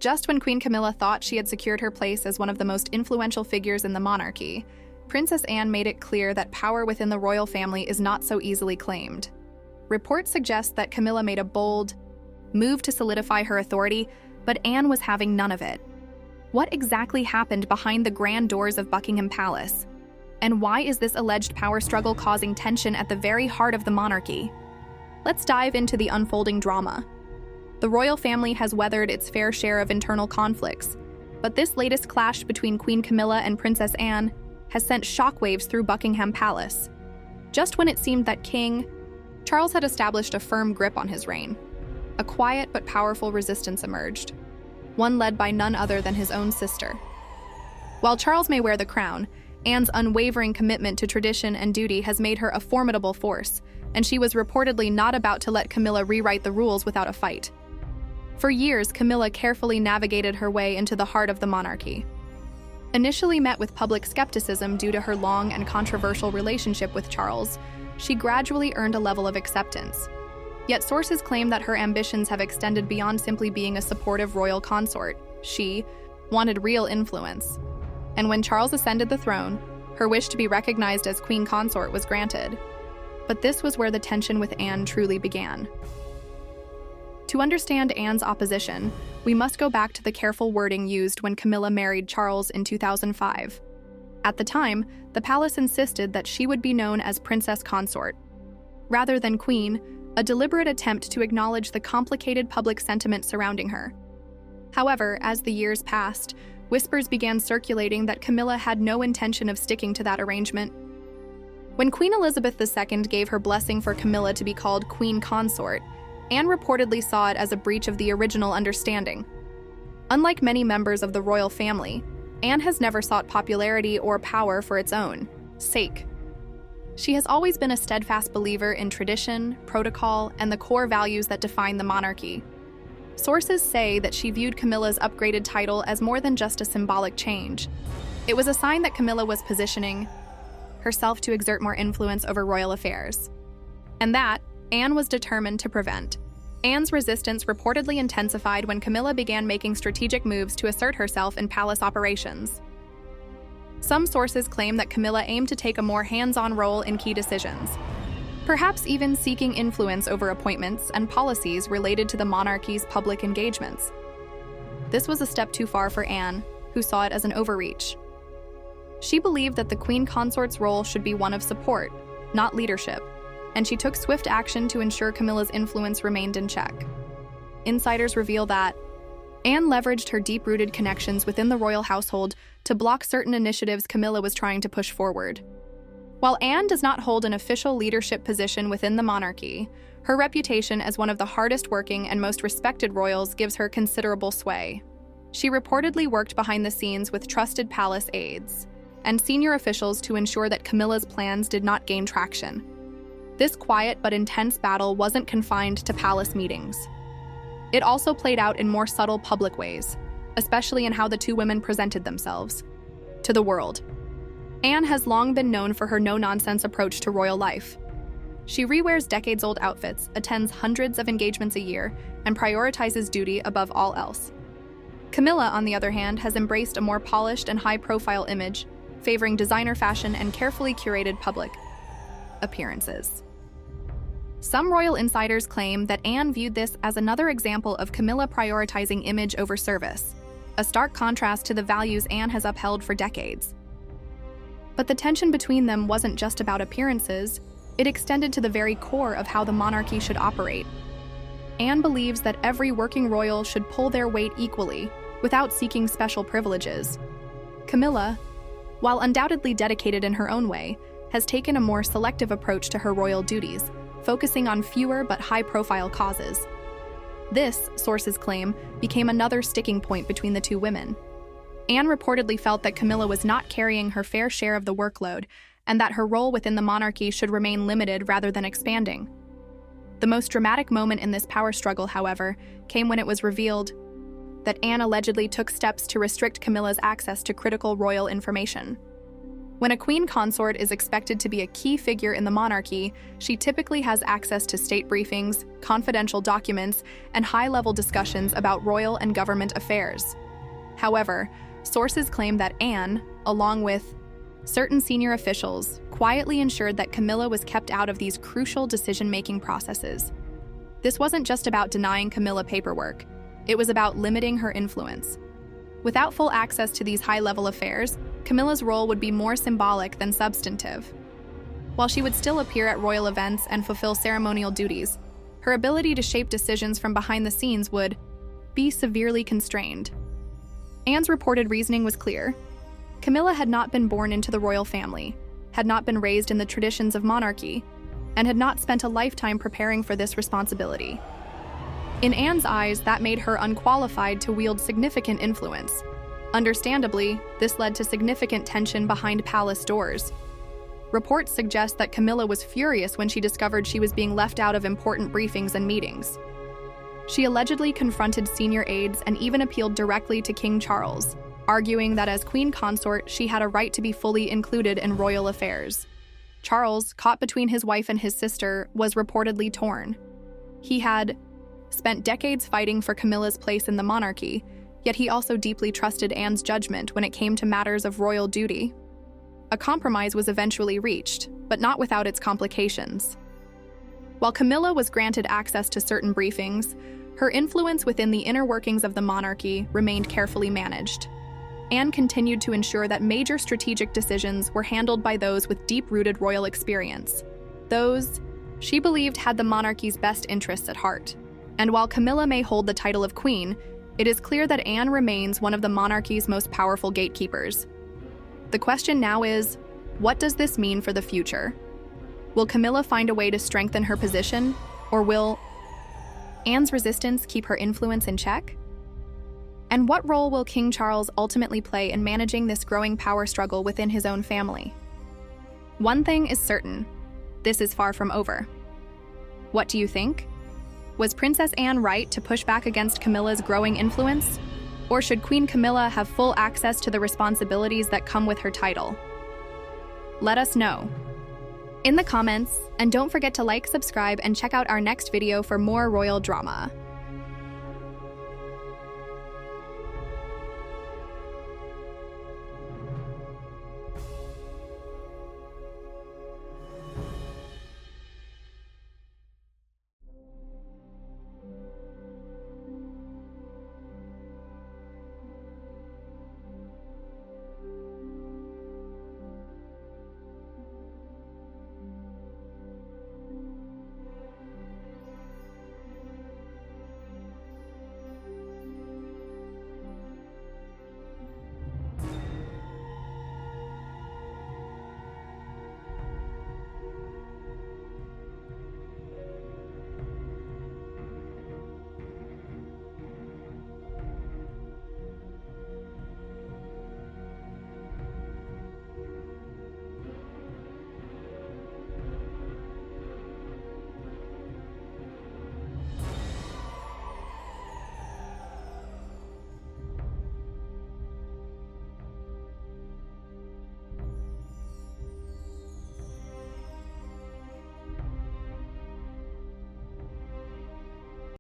Just when Queen Camilla thought she had secured her place as one of the most influential figures in the monarchy, Princess Anne made it clear that power within the royal family is not so easily claimed. Reports suggest that Camilla made a bold move to solidify her authority, but Anne was having none of it. What exactly happened behind the grand doors of Buckingham Palace? And why is this alleged power struggle causing tension at the very heart of the monarchy? Let's dive into the unfolding drama. The royal family has weathered its fair share of internal conflicts, but this latest clash between Queen Camilla and Princess Anne has sent shockwaves through Buckingham Palace. Just when it seemed that King Charles had established a firm grip on his reign, a quiet but powerful resistance emerged, one led by none other than his own sister. While Charles may wear the crown, Anne's unwavering commitment to tradition and duty has made her a formidable force, and she was reportedly not about to let Camilla rewrite the rules without a fight. For years, Camilla carefully navigated her way into the heart of the monarchy. Initially met with public skepticism due to her long and controversial relationship with Charles, she gradually earned a level of acceptance. Yet sources claim that her ambitions have extended beyond simply being a supportive royal consort. She wanted real influence. And when Charles ascended the throne, her wish to be recognized as queen consort was granted. But this was where the tension with Anne truly began. To understand Anne's opposition, we must go back to the careful wording used when Camilla married Charles in 2005. At the time, the palace insisted that she would be known as princess consort, rather than queen, a deliberate attempt to acknowledge the complicated public sentiment surrounding her. However, as the years passed, whispers began circulating that Camilla had no intention of sticking to that arrangement. When Queen Elizabeth II gave her blessing for Camilla to be called queen consort, Anne reportedly saw it as a breach of the original understanding. Unlike many members of the royal family, Anne has never sought popularity or power for its own sake. She has always been a steadfast believer in tradition, protocol, and the core values that define the monarchy. Sources say that she viewed Camilla's upgraded title as more than just a symbolic change. It was a sign that Camilla was positioning herself to exert more influence over royal affairs. And that, Anne was determined to prevent. Anne's resistance reportedly intensified when Camilla began making strategic moves to assert herself in palace operations. Some sources claim that Camilla aimed to take a more hands-on role in key decisions, perhaps even seeking influence over appointments and policies related to the monarchy's public engagements. This was a step too far for Anne, who saw it as an overreach. She believed that the queen consort's role should be one of support, not leadership, and she took swift action to ensure Camilla's influence remained in check. Insiders reveal that Anne leveraged her deep-rooted connections within the royal household to block certain initiatives Camilla was trying to push forward. While Anne does not hold an official leadership position within the monarchy, her reputation as one of the hardest-working and most respected royals gives her considerable sway. She reportedly worked behind the scenes with trusted palace aides and senior officials to ensure that Camilla's plans did not gain traction. This quiet but intense battle wasn't confined to palace meetings. It also played out in more subtle public ways, especially in how the two women presented themselves to the world. Anne has long been known for her no-nonsense approach to royal life. She rewears decades-old outfits, attends hundreds of engagements a year, and prioritizes duty above all else. Camilla, on the other hand, has embraced a more polished and high-profile image, favoring designer fashion and carefully curated public appearances. Some royal insiders claim that Anne viewed this as another example of Camilla prioritizing image over service, a stark contrast to the values Anne has upheld for decades. But the tension between them wasn't just about appearances, it extended to the very core of how the monarchy should operate. Anne believes that every working royal should pull their weight equally, without seeking special privileges. Camilla, while undoubtedly dedicated in her own way, has taken a more selective approach to her royal duties, focusing on fewer but high-profile causes. This, sources claim, became another sticking point between the two women. Anne reportedly felt that Camilla was not carrying her fair share of the workload, and that her role within the monarchy should remain limited rather than expanding. The most dramatic moment in this power struggle, however, came when it was revealed that Anne allegedly took steps to restrict Camilla's access to critical royal information. When a queen consort is expected to be a key figure in the monarchy, she typically has access to state briefings, confidential documents, and high-level discussions about royal and government affairs. However, sources claim that Anne, along with certain senior officials, quietly ensured that Camilla was kept out of these crucial decision-making processes. This wasn't just about denying Camilla paperwork, it was about limiting her influence. Without full access to these high-level affairs, Camilla's role would be more symbolic than substantive. While she would still appear at royal events and fulfill ceremonial duties, her ability to shape decisions from behind the scenes would be severely constrained. Anne's reported reasoning was clear. Camilla had not been born into the royal family, had not been raised in the traditions of monarchy, and had not spent a lifetime preparing for this responsibility. In Anne's eyes, that made her unqualified to wield significant influence. Understandably, this led to significant tension behind palace doors. Reports suggest that Camilla was furious when she discovered she was being left out of important briefings and meetings. She allegedly confronted senior aides and even appealed directly to King Charles, arguing that as queen consort, she had a right to be fully included in royal affairs. Charles, caught between his wife and his sister, was reportedly torn. He had spent decades fighting for Camilla's place in the monarchy, yet he also deeply trusted Anne's judgment when it came to matters of royal duty. A compromise was eventually reached, but not without its complications. While Camilla was granted access to certain briefings, her influence within the inner workings of the monarchy remained carefully managed. Anne continued to ensure that major strategic decisions were handled by those with deep-rooted royal experience, those she believed had the monarchy's best interests at heart. And while Camilla may hold the title of queen, it is clear that Anne remains one of the monarchy's most powerful gatekeepers. The question now is, what does this mean for the future? Will Camilla find a way to strengthen her position, or will Anne's resistance keep her influence in check? And what role will King Charles ultimately play in managing this growing power struggle within his own family? One thing is certain, this is far from over. What do you think? Was Princess Anne right to push back against Camilla's growing influence? Or should Queen Camilla have full access to the responsibilities that come with her title? Let us know in the comments, and don't forget to like, subscribe, and check out our next video for more royal drama.